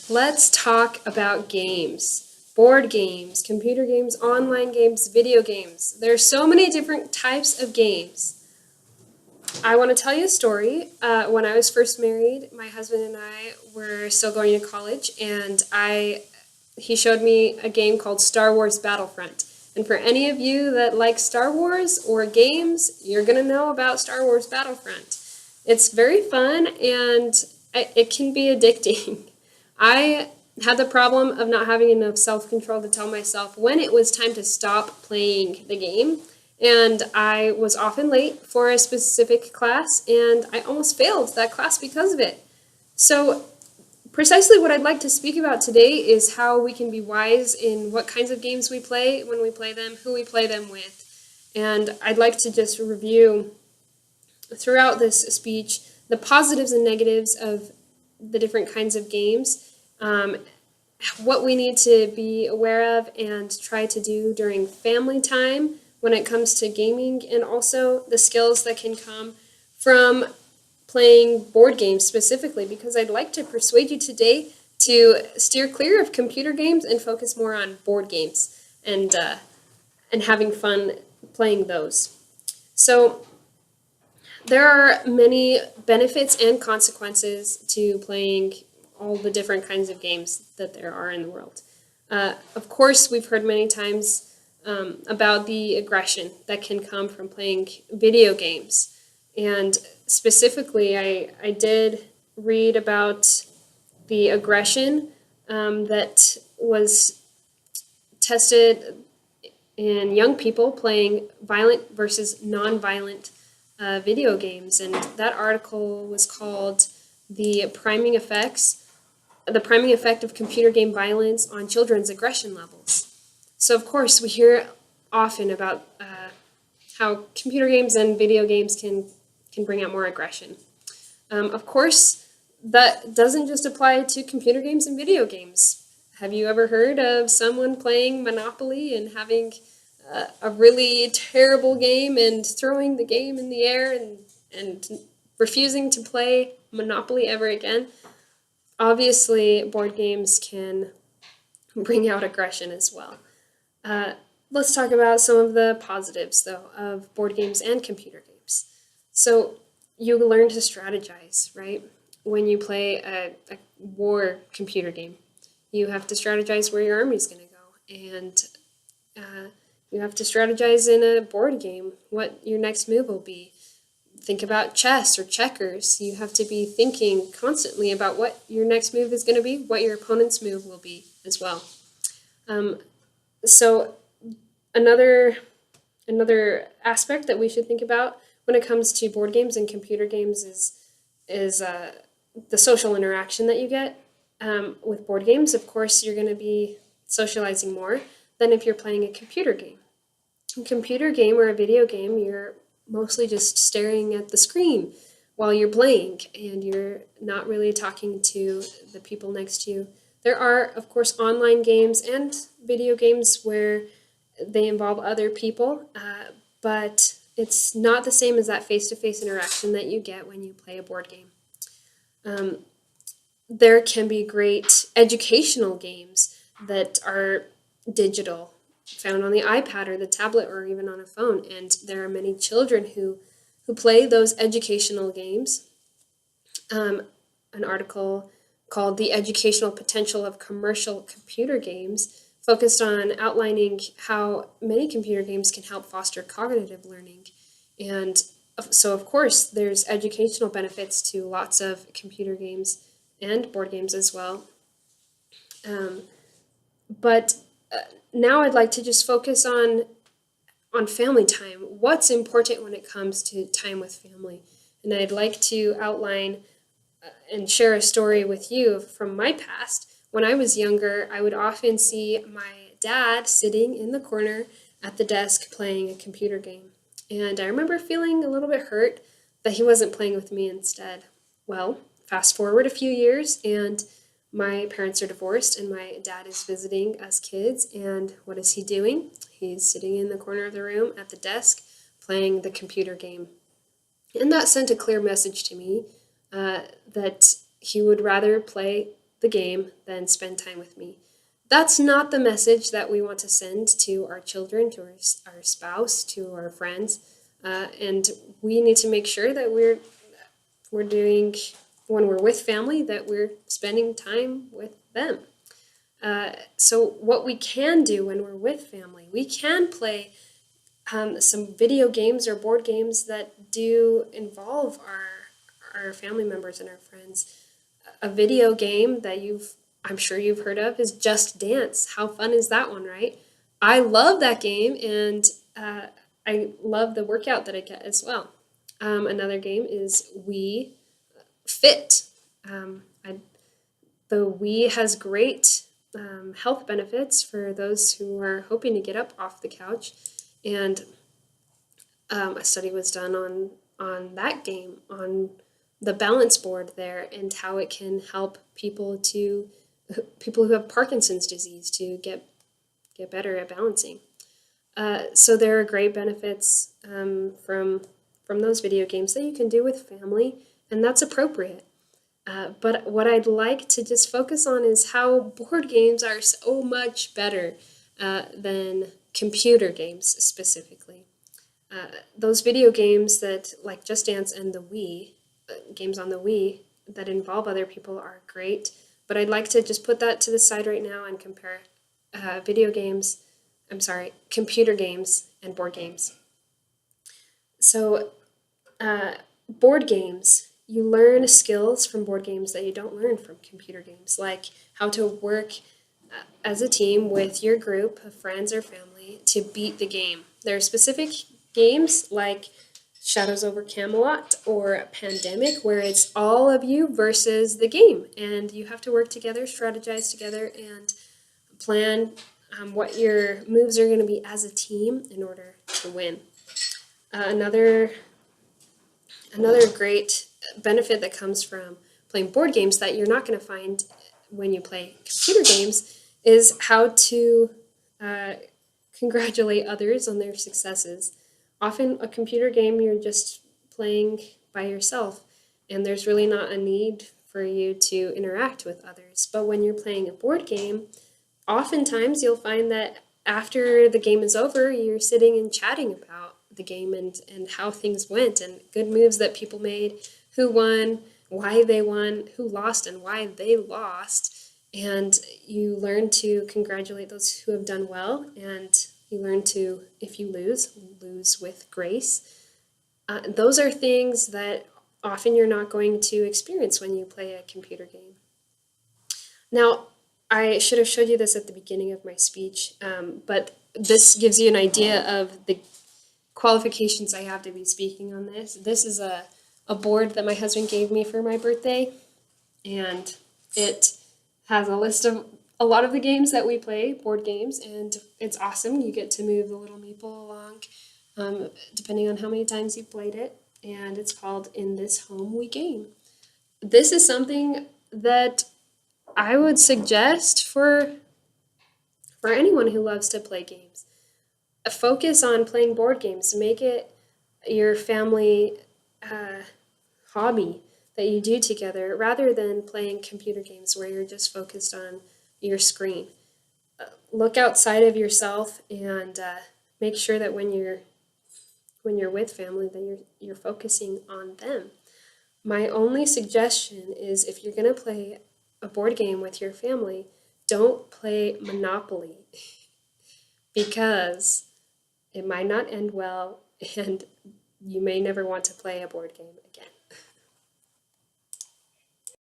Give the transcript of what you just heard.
Let's talk about games. Board games, computer games, online games, video games. There are so many different types of games. I want to tell you a story. When I was first married, my husband and I were still going to college, and he showed me a game called Star Wars Battlefront. And for any of you that like Star Wars or games, you're going to know about Star Wars Battlefront. It's very fun and it can be addicting. I had the problem of not having enough self-control to tell myself when it was time to stop playing the game. And I was often late for a specific class, and I almost failed that class because of it. So precisely what I'd like to speak about today is how we can be wise in what kinds of games we play, when we play them, who we play them with. And I'd like to just review throughout this speech the positives and negatives of the different kinds of games, what we need to be aware of and try to do during family time when it comes to gaming, and also the skills that can come from playing board games specifically, because I'd like to persuade you today to steer clear of computer games and focus more on board games and having fun playing those. So there are many benefits and consequences to playing all the different kinds of games that there are in the world. Of course, we've heard many times about the aggression that can come from playing video games. And specifically, I did read about the aggression that was tested in young people playing violent versus non-violent video games. And that article was called The Priming Effect of Computer Game Violence on Children's Aggression Levels. So, of course, we hear often about how computer games and video games can bring out more aggression. Of course, that doesn't just apply to computer games and video games. Have you ever heard of someone playing Monopoly and having a really terrible game and throwing the game in the air and refusing to play Monopoly ever again? Obviously, board games can bring out aggression as well. Let's talk about some of the positives, though, of board games and computer games. So you learn to strategize, right? When you play a war computer game, you have to strategize where your army's going to go. And you have to strategize in a board game what your next move will be. Think about chess or checkers. You have to be thinking constantly about what your next move is going to be, what your opponent's move will be as well. So another aspect that we should think about when it comes to board games and computer games is the social interaction that you get. With board games, of course, you're going to be socializing more than if you're playing a computer game. A computer game or a video game, you're mostly just staring at the screen while you're playing, and you're not really talking to the people next to you. There are, of course, online games and video games where they involve other people, but it's not the same as that face-to-face interaction that you get when you play a board game. There can be great educational games that are digital, found on the iPad or the tablet or even on a phone, and there are many children who play those educational games. An article called The Educational Potential of Commercial Computer Games focused on outlining how many computer games can help foster cognitive learning. And so, of course, there's educational benefits to lots of computer games and board games as well. But now I'd like to just focus on family time. What's important when it comes to time with family? And I'd like to outline and share a story with you from my past. When I was younger, I would often see my dad sitting in the corner at the desk playing a computer game. And I remember feeling a little bit hurt that he wasn't playing with me instead. Well, fast forward a few years, and my parents are divorced, and my dad is visiting us kids, and what is he doing? He's sitting in the corner of the room at the desk playing the computer game. And that sent a clear message to me that he would rather play the game than spend time with me. That's not the message that we want to send to our children, to our spouse, to our friends. And we need to make sure that we're doing, when we're with family, that we're spending time with them. So what we can do when we're with family, we can play some video games or board games that do involve our family members and our friends. A video game that I'm sure you've heard of is Just Dance. How fun is that one, right? I love that game, and I love the workout that I get as well. Another game is Wii Fit. The Wii has great health benefits for those who are hoping to get up off the couch, and a study was done on that game, on the balance board there, and how it can help people who have Parkinson's disease to get better at balancing. So there are great benefits from those video games that you can do with family, and that's appropriate. But what I'd like to just focus on is how board games are so much better than computer games specifically. Those video games that, like Just Dance and the Wii, games on the Wii that involve other people are great, but I'd like to just put that to the side right now and compare computer games and board games. So, board games, you learn skills from board games that you don't learn from computer games, like how to work as a team with your group of friends or family to beat the game. There are specific games like Shadows over Camelot or Pandemic, where it's all of you versus the game, and you have to work together, strategize together, and plan what your moves are going to be as a team in order to win. Another great benefit that comes from playing board games that you're not going to find when you play computer games is how to congratulate others on their successes. Often a computer game, you're just playing by yourself, and there's really not a need for you to interact with others. But when you're playing a board game, oftentimes you'll find that after the game is over, you're sitting and chatting about the game and how things went, and good moves that people made, who won, why they won, who lost, and why they lost. And you learn to congratulate those who have done well, and you learn to, if you lose with grace. Those are things that often you're not going to experience when you play a computer game. Now, I should have showed you this at the beginning of my speech, but this gives you an idea of the qualifications I have to be speaking on this. This is a board that my husband gave me for my birthday, and it has a list of a lot of the games that we play, board games, and it's awesome. You get to move the little meeple along, depending on how many times you've played it, and it's called In This Home We Game. This is something that I would suggest for anyone who loves to play games. Focus on playing board games. Make it your family hobby that you do together, rather than playing computer games where you're just focused on your screen. Look outside of yourself and make sure that when you're with family, that you're focusing on them. My only suggestion is, if you're going to play a board game with your family, don't play Monopoly because it might not end well, and you may never want to play a board game again.